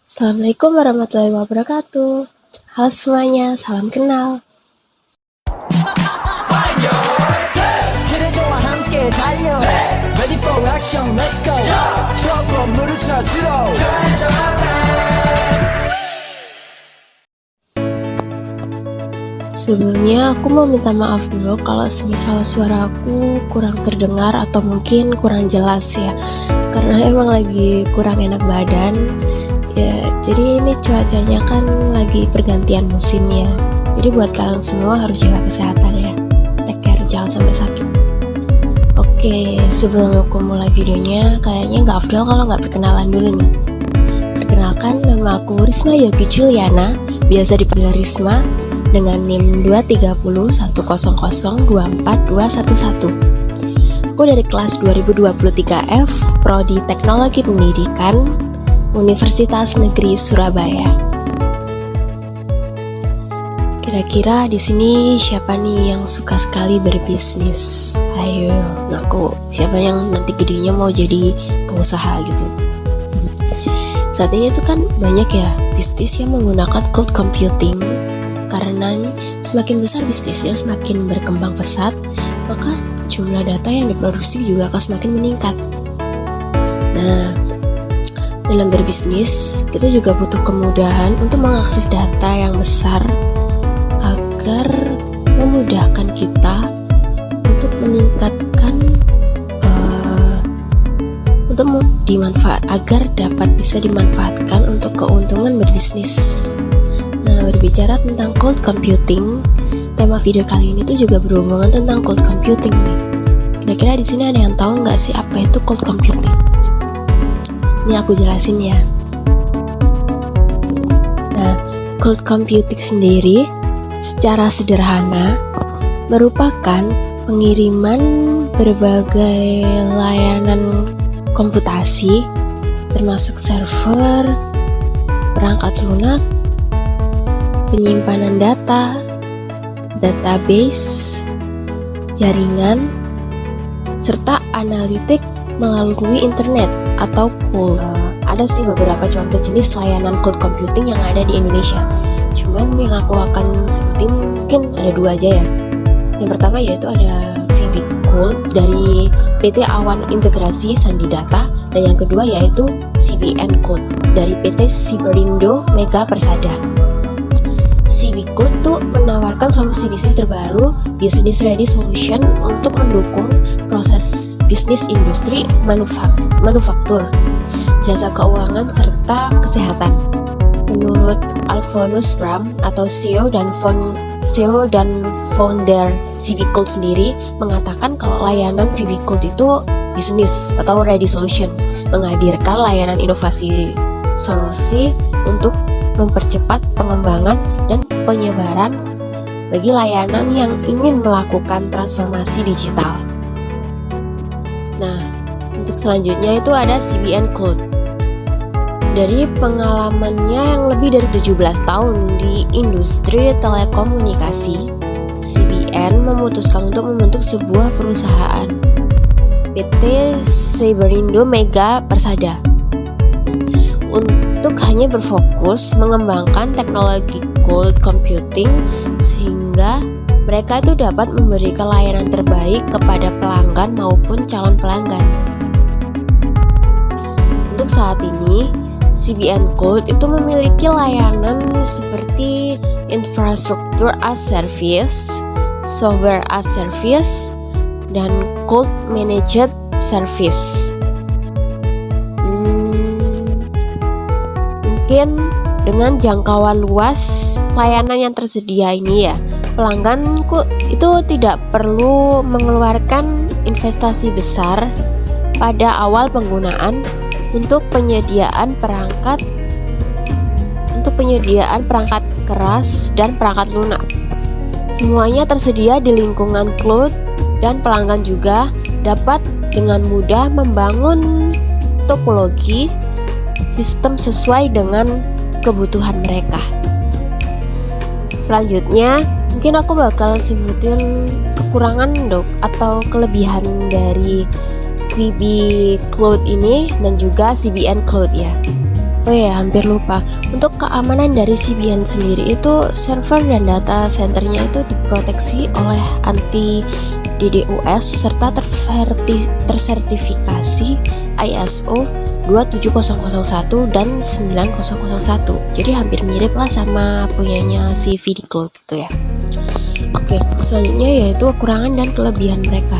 Assalamualaikum warahmatullahi wabarakatuh. Halo semuanya, salam kenal. Sebelumnya aku mau minta maaf dulu kalau semisal suara aku kurang terdengar atau mungkin kurang jelas ya, karena emang lagi kurang enak badan ya. Jadi ini cuacanya kan lagi pergantian musim ya, jadi buat kalian semua harus jaga kesehatan ya, take care, jangan sampai sakit. Oke, sebelum aku mulai videonya, kayaknya nggak afdol kalau nggak perkenalan dulu nih. Perkenalkan, nama aku Risma Yogi Juliana, biasa dipanggil Risma, dengan NIM 23002424211. Aku dari kelas 2023F, Prodi Teknologi Pendidikan, Universitas Negeri Surabaya. Kira-kira di sini siapa nih yang suka sekali berbisnis? Ayo, ngaku. Siapa yang nanti gedenya mau jadi pengusaha gitu? Saat ini tuh kan banyak ya bisnis yang menggunakan cloud computing. Karena semakin besar bisnisnya, semakin berkembang pesat, maka jumlah data yang diproduksi juga akan semakin meningkat. Nah, dalam berbisnis, kita juga butuh kemudahan untuk mengakses data yang besar agar memudahkan kita untuk meningkatkan agar dapat bisa dimanfaatkan untuk keuntungan berbisnis. Nah, berbicara tentang cloud computing, tema video kali ini tuh juga berhubungan tentang cloud computing nih. Kira-kira di sini ada yang tahu nggak sih apa itu cloud computing? Ini aku jelasin ya. Nah, cloud computing sendiri secara sederhana merupakan pengiriman berbagai layanan komputasi, termasuk server, perangkat lunak, penyimpanan data, database, jaringan, serta analitik melalui internet atau cloud. Ada sih beberapa contoh jenis layanan cloud computing yang ada di Indonesia. Cuman yang aku akan sebutin mungkin ada dua aja ya. Yang pertama yaitu ada VB Cloud dari PT Awan Integrasi Sandi Data, dan yang kedua yaitu CBN Cloud dari PT Cyberindo Mega Persada. CB Cloud tuh menawarkan solusi bisnis terbaru, business ready solution untuk mendukung proses bisnis industri manufaktur, jasa keuangan serta kesehatan. Menurut Alphonsus Bram atau CEO dan founder CB Cloud sendiri mengatakan kalau layanan VB Cloud itu bisnis atau ready solution, menghadirkan layanan inovasi solusi untuk mempercepat pengembangan dan penyebaran bagi layanan yang ingin melakukan transformasi digital. Nah, untuk selanjutnya itu ada CBN Cloud. Dari pengalamannya yang lebih dari 17 tahun di industri telekomunikasi, CBN memutuskan untuk membentuk sebuah perusahaan, PT Cyberindo Mega Persada, untuk hanya berfokus mengembangkan teknologi cloud computing sehingga mereka itu dapat memberikan layanan terbaik kepada pelanggan maupun calon pelanggan. Untuk saat ini, CBN Cloud itu memiliki layanan seperti infrastruktur as service, software as service, dan cloud managed service. Mungkin dengan jangkauan luas layanan yang tersedia ini ya, pelangganku itu tidak perlu mengeluarkan investasi besar pada awal penggunaan untuk penyediaan perangkat keras dan perangkat lunak. Semuanya tersedia di lingkungan cloud dan pelanggan juga dapat dengan mudah membangun topologi sistem sesuai dengan kebutuhan mereka. Selanjutnya, mungkin aku bakal sebutin kekurangan atau kelebihan dari VB Cloud ini dan juga CBN Cloud ya. Oh ya, hampir lupa. Untuk keamanan dari CBN sendiri itu server dan data centernya itu diproteksi oleh anti DDoS serta tersertifikasi ISO 27001 dan 9001. Jadi hampir mirip lah sama punyanya si VD Cloud gitu ya. Oke, selanjutnya yaitu kekurangan dan kelebihan mereka.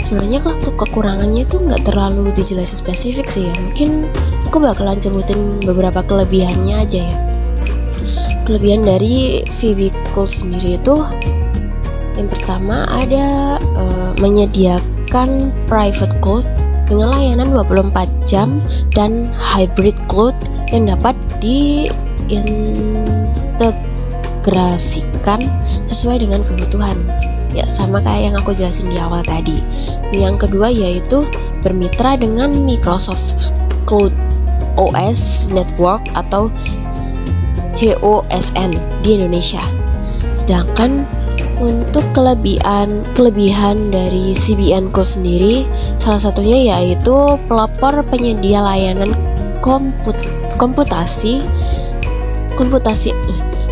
Sebenarnya kalau untuk kekurangannya itu nggak terlalu dijelasin spesifik sih ya. Mungkin aku bakalan sebutin beberapa kelebihannya aja ya. Kelebihan dari VB Cloud sendiri itu yang pertama ada menyediakan private cloud dengan layanan 24 jam dan hybrid cloud yang dapat diintegrasikan sesuai dengan kebutuhan. Ya, sama kayak yang aku jelasin di awal tadi. Yang kedua yaitu bermitra dengan Microsoft Cloud OS Network atau COSN di Indonesia. Sedangkan untuk kelebihan dari CBN Cloud sendiri, salah satunya yaitu pelopor penyedia layanan komputasi.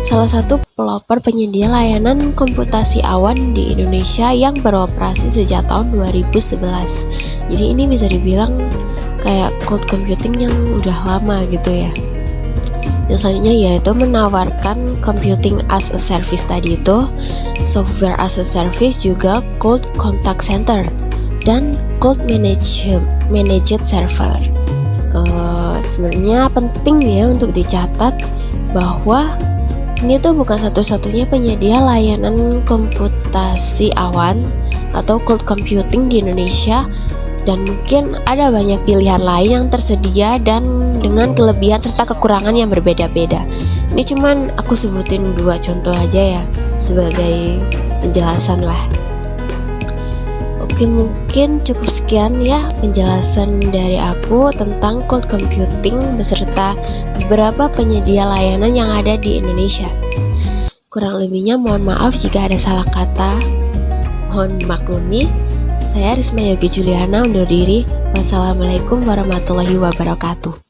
Salah satu pelopor penyedia layanan komputasi awan di Indonesia yang beroperasi sejak tahun 2011. Jadi ini bisa dibilang kayak cloud computing yang udah lama gitu ya. Yang selanjutnya yaitu menawarkan computing as a service tadi itu, software as a service, juga cloud contact center dan cloud managed server. Sebenarnya penting ya untuk dicatat bahwa ini tuh bukan satu-satunya penyedia layanan komputasi awan atau cloud computing di Indonesia, dan mungkin ada banyak pilihan lain yang tersedia dan dengan kelebihan serta kekurangan yang berbeda-beda. Ini cuman aku sebutin 2 contoh aja ya sebagai penjelasan lah. Oke, mungkin cukup sekian ya penjelasan dari aku tentang cloud computing beserta beberapa penyedia layanan yang ada di Indonesia. Kurang lebihnya mohon maaf jika ada salah kata, mohon maklumi. Saya Risma Yogi Juliana undur diri. Wassalamualaikum warahmatullahi wabarakatuh.